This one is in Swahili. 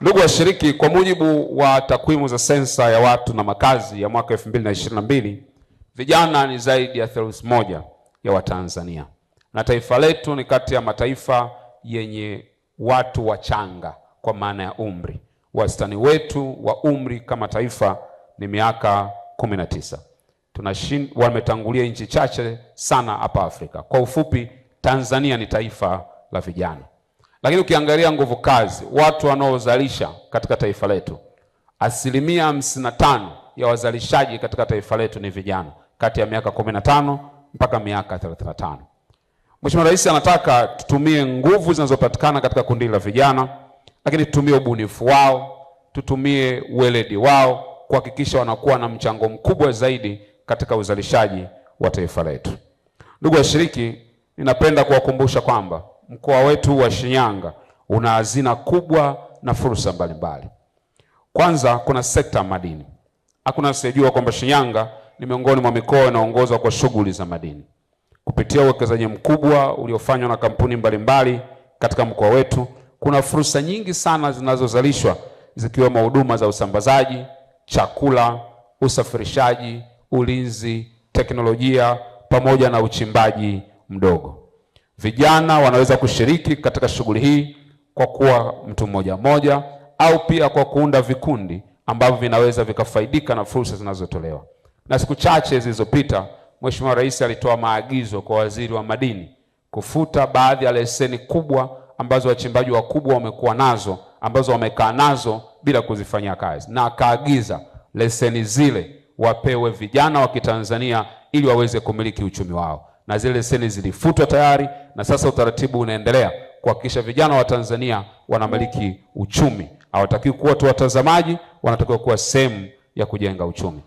Ndugu washiriki, kwa mujibu wa takwimu za sensa ya watu na makazi ya mwaka 2022, vijana ni zaidi ya theluthi moja ya Watanzania, na taifa letu ni kati ya mataifa yenye watu wachanga kwa maana ya umri. Wastani wetu wa umri kama taifa ni miaka 19. Wametangulia nchi chache sana hapa Afrika. Kwa ufupi, Tanzania ni taifa la vijana. Lakini ukiangalia nguvu kazi, watu wanaozalisha katika taifa letu, 55% ya wazalishaji katika taifa letu ni vijana kati ya miaka 15 mpaka miaka 35. Mheshimiwa Rais anataka tutumie nguvu zinazopatikana katika kundi la vijana, lakini tutumie ubunifu wao, tutumie weledi wao kuhakikisha wanakuwa na mchango mkubwa zaidi katika uzalishaji wa taifa letu. Ndugu washiriki, ninapenda kuwakumbusha kwamba mkoa wetu wa Shinyanga una hazina kubwa na fursa mbalimbali. Kwanza, kuna sekta ya madini. Hakuna asiyejua kwamba Shinyanga ni miongoni mwa mikoa inaongozwa kwa shughuli za madini. Kupitia uwekezaji mkubwa uliofanywa na kampuni mbalimbali katika mkoa wetu, kuna fursa nyingi sana zinazozalishwa, zikiwemo huduma za usambazaji, chakula, usafirishaji, ulinzi, teknolojia pamoja na uchimbaji mdogo. Vijana wanaweza kushiriki katika shughuli hii kwa kuwa mtu mmoja mmoja au pia kwa kuunda vikundi ambavyo vinaweza vikafaidika na fursa zinazotolewa. Na siku chache zilizopita, Mheshimiwa Rais alitoa maagizo kwa Waziri wa Madini kufuta baadhi ya leseni kubwa ambazo wachimbaji wakubwa wamekuwa nazo, ambazo wamekaa nazo bila kuzifanyia kazi, na akaagiza leseni zile wapewe vijana wa Kitanzania ili waweze kumiliki uchumi wao. Na zile leseni zilifutwa tayari, na sasa utaratibu unaendelea kuhakikisha vijana wa Tanzania wanamiliki uchumi. Hawatakiwi kuwa tu watazamaji, wanatakiwa kuwa sehemu ya kujenga uchumi.